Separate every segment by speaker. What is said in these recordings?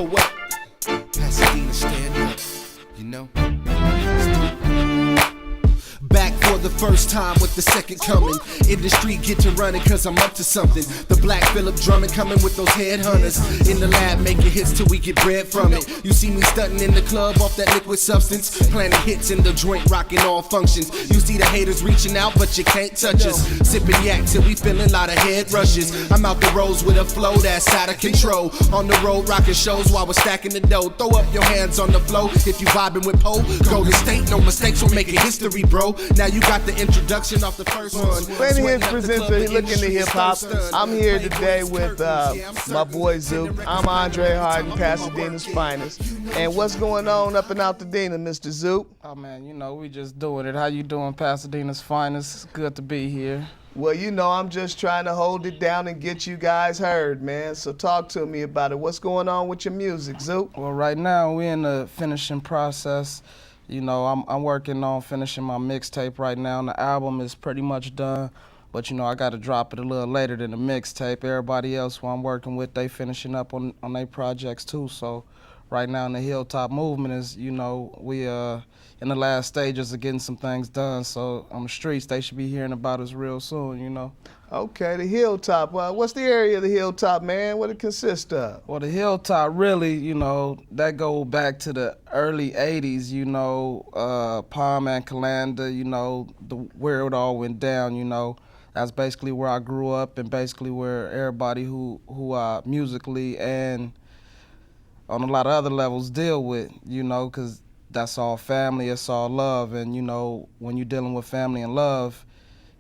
Speaker 1: poet. Pasadena, stand up, you know. Back for the first time with the second coming. In the street, get to running cause I'm up to something. The Black Phillip Drummond coming with those headhunters. In the lab making hits till we get bread from it. You see me stunting in the club off that liquid substance. Planning hits in the joint, rocking all functions. You see the haters reaching out but you can't touch us. Sipping yak till we feeling a lot of head rushes. I'm out the roads with a flow that's out of control. On the road rocking shows while we're stacking the dough. Throw up your hands on the floor if you vibing with Poe. Golden State, no mistakes, we're making history, bro. Now you got the introduction off the first one.
Speaker 2: Plenty Hits presents a look into hip hop. I'm here today with my boy Zook. I'm Andre Harden, Pasadena's finest. And what's going on up in Altadena, Mr. Zook?
Speaker 3: Oh man, you know, we just doing it. How you doing, Pasadena's finest? It's good to be here.
Speaker 2: Well, you know, I'm just trying to hold it down and get you guys heard, man. So talk to me about it. What's going on with your music, Zook?
Speaker 3: Well, right now we're in the finishing process. You know, I'm working on finishing my mixtape right now. The album is pretty much done, but you know, I got to drop it a little later than the mixtape. Everybody else who I'm working with, they finishing up on their projects too. So right now in the Hilltop movement is, you know, we in the last stages of getting some things done. So on the streets, they should be hearing about us real soon, you know.
Speaker 2: Okay, the Hilltop. What's the area of the Hilltop, man? What it consists of?
Speaker 3: Well, the Hilltop really, you know, that go back to the early 80s, you know, Palm and Calanda, you know, where it all went down, you know. That's basically where I grew up and basically where everybody who musically and on a lot of other levels deal with, you know, because that's all family, it's all love. And, you know, when you're dealing with family and love,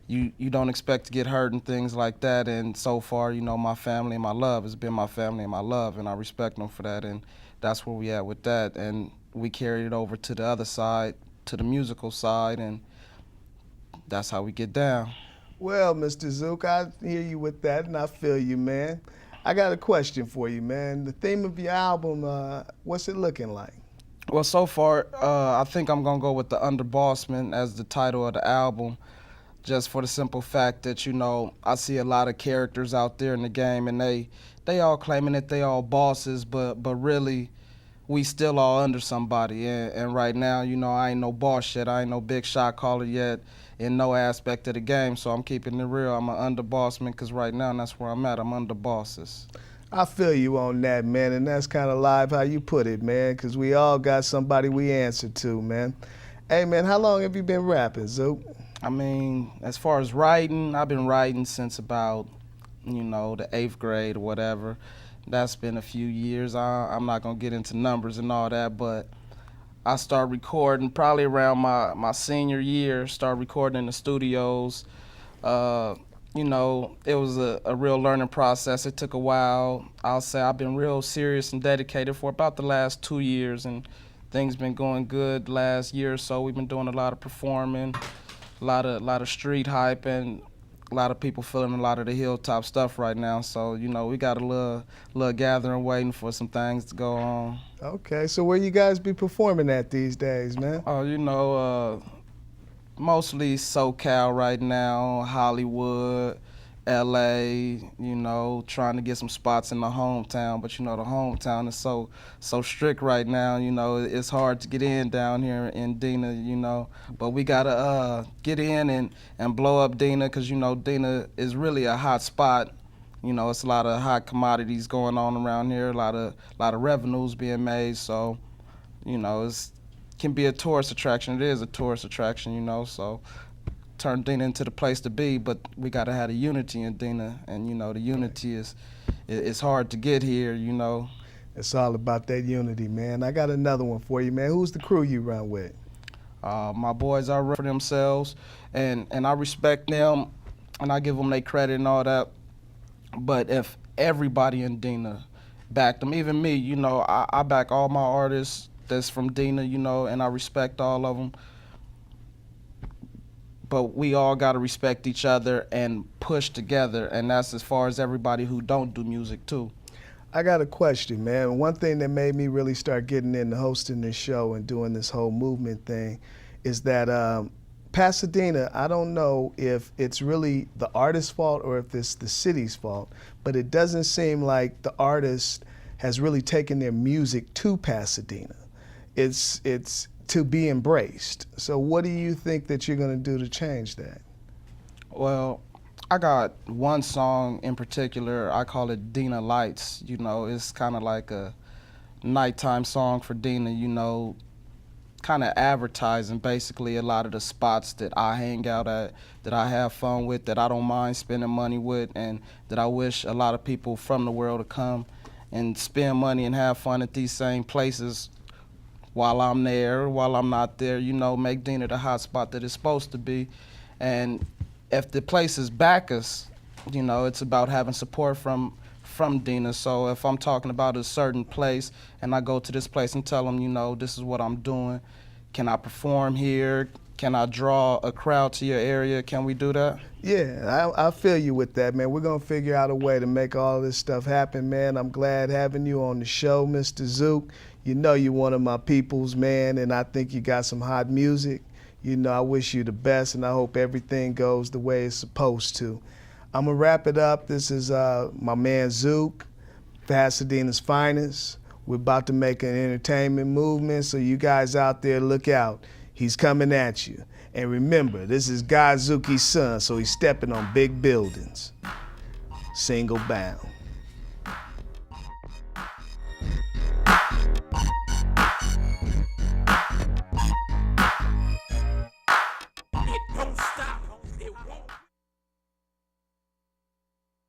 Speaker 3: you don't expect to get hurt and things like that. And so far, you know, my family and my love has been my family and my love, and I respect them for that. And that's where we at with that. And we carried it over to the other side, to the musical side, and that's how we get down.
Speaker 2: Well, Mr. Zook, I hear you with that, and I feel you, man. I got a question for you, man. The theme of your album, what's it looking like?
Speaker 3: Well, so far, I think I'm going to go with The Underbossman as the title of the album, just for the simple fact that, you know, I see a lot of characters out there in the game, and they all claiming that they all bosses, but really, we still all under somebody. And right now, you know, I ain't no boss yet. I ain't no big shot caller yet in no aspect of the game, so I'm keeping it real. I'm an underbossman because right now that's where I'm at. I'm under bosses.
Speaker 2: I feel you on that, man, and that's kind of live how you put it, man, because we all got somebody we answer to, man. Hey, man, how long have you been rapping, Zook?
Speaker 3: I mean, as far as writing, I've been writing since about, you know, the 8th grade or whatever. That's been a few years. I'm not going to get into numbers and all that, but I started recording probably around my senior year, started recording in the studios. You know, it was a real learning process. It took a while. I'll say I've been real serious and dedicated for about the last 2 years, and things been going good last year or so. We've been doing a lot of performing, a lot of street hype, and a lot of people feeling a lot of the Hilltop stuff right now. So, you know, we got a little gathering waiting for some things to go on.
Speaker 2: Okay, so where you guys be performing at these days, man?
Speaker 3: Oh, you know, mostly SoCal right now, Hollywood, LA, you know, trying to get some spots in the hometown, but you know, the hometown is so strict right now, you know, it's hard to get in down here in Dena, you know, but we gotta get in and blow up Dena, because you know, Dena is really a hot spot. You know, it's a lot of hot commodities going on around here, a lot of revenues being made, so, you know, it can be a tourist attraction. It is a tourist attraction, you know, so turn Dena into the place to be, but we gotta have the unity in Dena, and you know, the unity is hard to get here, you know.
Speaker 2: It's all about that unity, man. I got another one for you, man. Who's the crew you run with?
Speaker 3: My boys are for themselves, and I respect them, and I give them their credit and all that. But if everybody in Dena backed them, even me, you know, I back all my artists that's from Dena, you know, and I respect all of them. But we all got to respect each other and push together, and that's as far as everybody who don't do music too.
Speaker 2: I got a question, man. One thing that made me really start getting into hosting this show and doing this whole movement thing is that Pasadena, I don't know if it's really the artist's fault or if it's the city's fault, but it doesn't seem like the artists has really taken their music to Pasadena. It's to be embraced. So what do you think that you're going to do to change that?
Speaker 3: Well, I got one song in particular. I call it Dina Lights. You know, it's kind of like a nighttime song for Dina, you know, kind of advertising basically a lot of the spots that I hang out at, that I have fun with, that I don't mind spending money with, and that I wish a lot of people from the world to come and spend money and have fun at these same places while I'm there, while I'm not there, you know, make Dina the hot spot that it's supposed to be. And if the places back us, you know, it's about having support from Dina. So if I'm talking about a certain place and I go to this place and tell them, you know, this is what I'm doing, can I perform here? Can I draw a crowd to your area? Can we do that?
Speaker 2: Yeah, I feel you with that, man. We're going to figure out a way to make all this stuff happen, man. I'm glad having you on the show, Mr. Zook. You know you're one of my peoples, man, and I think you got some hot music. You know, I wish you the best, and I hope everything goes the way it's supposed to. I'm going to wrap it up. This is my man Zook, Pasadena's finest. We're about to make an entertainment movement, so you guys out there, look out. He's coming at you. And remember, this is Guy Zookie's son, so he's stepping on big buildings. Single bound.